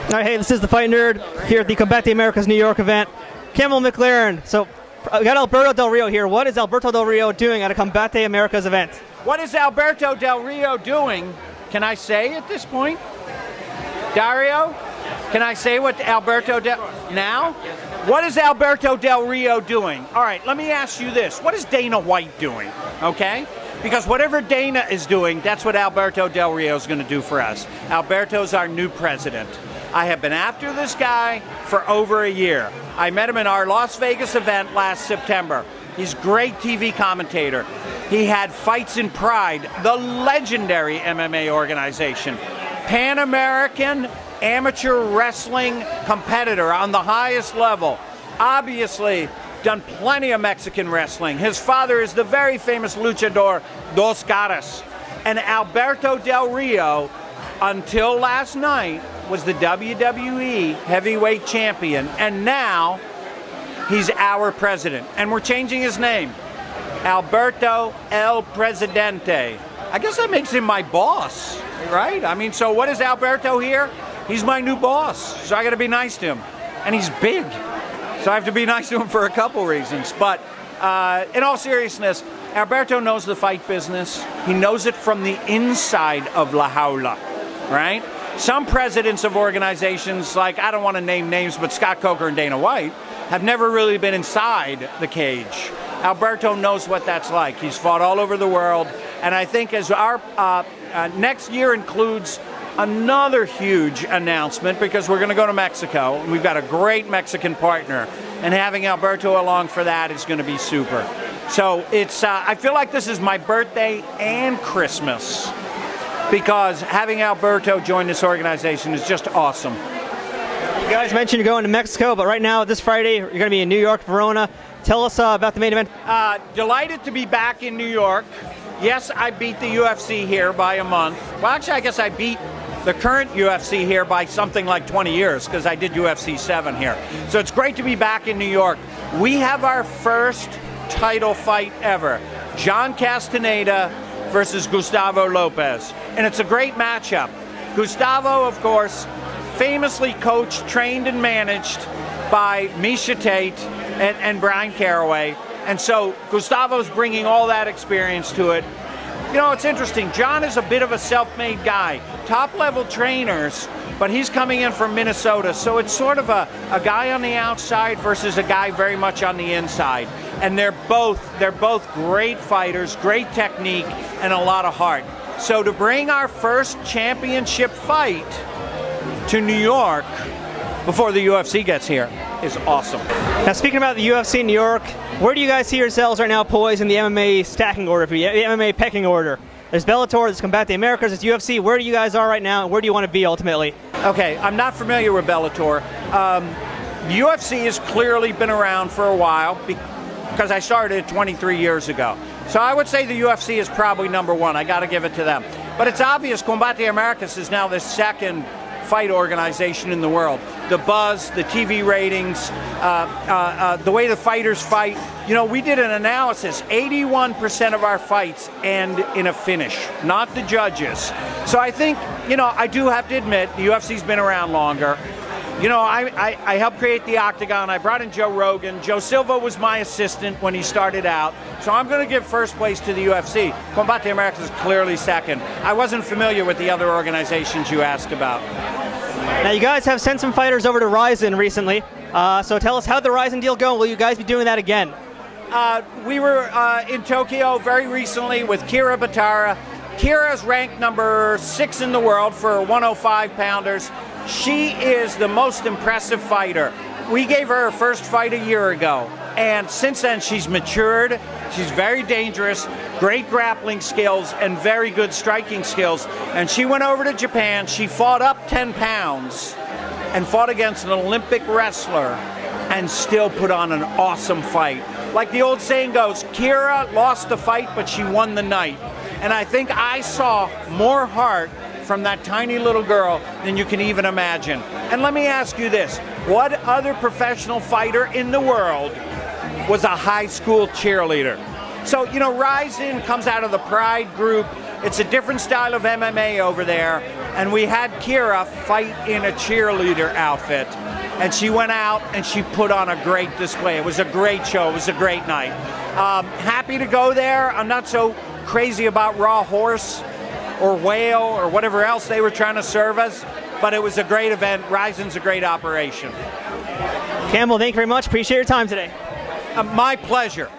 All right, hey, this is the Fight Nerd here at the Combate Americas New York event. Campbell McLaren. So, we got Alberto Del Rio here. What is Alberto Del Rio doing at a Combate Americas event? What is Alberto Del Rio doing? Can I say at this point? Dario? Can I say what Alberto now? What is Alberto Del Rio doing? All right, let me ask you this. What is Dana White doing? Okay? Because whatever Dana is doing, that's what Alberto Del Rio is going to do for us. Alberto's our new president. I have been after this guy for over a year. I met him in our Las Vegas event last September. He's a great TV commentator. He had Fights in Pride, the legendary MMA organization. Pan-American amateur wrestling competitor on the highest level. Obviously, done plenty of Mexican wrestling. His father is the very famous luchador Dos Caras. And Alberto Del Rio, until last night, was the WWE heavyweight champion. And now, he's our president. And we're changing his name. Alberto El Presidente. I guess that makes him my boss, right? I mean, so what is Alberto here? He's my new boss, so I gotta be nice to him. And he's big, so I have to be nice to him for a couple reasons. But in all seriousness, Alberto knows the fight business. He knows it from the inside of La Jaula, right? Some presidents of organizations, like, I don't want to name names, but Scott Coker and Dana White, have never really been inside the cage. Alberto knows what that's like. He's fought all over the world. And I think as our next year includes another huge announcement, because we're going to go to Mexico. We've got a great Mexican partner. And having Alberto along for that is going to be super. So it's, I feel like this is my birthday and Christmas, because having Alberto join this organization is just awesome. You guys mentioned you're going to Mexico, but right now, this Friday, you're going to be in New York, Verona. Tell us about the main event. Delighted to be back in New York. Yes, I beat the UFC here by a month. Well, actually, I guess I beat the current UFC here by something like 20 years, because I did UFC 7 here. So it's great to be back in New York. We have our first title fight ever. John Castaneda versus Gustavo Lopez. And it's a great matchup. Gustavo, of course, famously coached, trained, and managed by Misha Tate and Brian Caraway. And so Gustavo's bringing all that experience to it. You know, it's interesting. John is a bit of a self-made guy. Top-level trainers, but he's coming in from Minnesota. So it's sort of a guy on the outside versus a guy very much on the inside. And they're both great fighters, great technique, and a lot of heart. So to bring our first championship fight to New York before the UFC gets here is awesome. Now, speaking about the UFC in New York, where do you guys see yourselves right now poised in the MMA stacking order, the MMA pecking order? There's Bellator, there's Combate Americas, there's UFC. Where do you guys are right now, and where do you want to be ultimately? Okay, I'm not familiar with Bellator. The UFC has clearly been around for a while because I started 23 years ago. So I would say the UFC is probably number one. I got to give it to them. But it's obvious Combate Americas is now the second fight organization in the world. The buzz, the TV ratings, the way the fighters fight. You know, we did an analysis. 81% of our fights end in a finish, not the judges. So I think, you know, I do have to admit, the UFC's been around longer. You know, I helped create the Octagon. I brought in Joe Rogan. Joe Silva was my assistant when he started out. So I'm going to give first place to the UFC. Combate Americas is clearly second. I wasn't familiar with the other organizations you asked about. Now, you guys have sent some fighters over to Ryzen recently. So tell us, how'd the Ryzen deal go? Will you guys be doing that again? We were in Tokyo very recently with Kira Batara. Kira's ranked number 6 in the world for 105-pounders. She is the most impressive fighter. We gave her first fight a year ago, and since then she's matured. She's very dangerous, great grappling skills, and very good striking skills. And she went over to Japan. She fought up 10 pounds and fought against an Olympic wrestler and still put on an awesome fight. Like the old saying goes, Kira lost the fight, but she won the night. And I think I saw more heart from that tiny little girl than you can even imagine. And let me ask you this, what other professional fighter in the world was a high school cheerleader? So, you know, Ryzen comes out of the Pride group. It's a different style of MMA over there. and we had Kira fight in a cheerleader outfit, and she went out and she put on a great display. It was a great show. It was a great night. Happy to go there. I'm not so crazy about raw horse or whale or whatever else they were trying to serve us, but it was a great event. Ryzen's a great operation. Campbell, thank you very much. Appreciate your time today. My pleasure.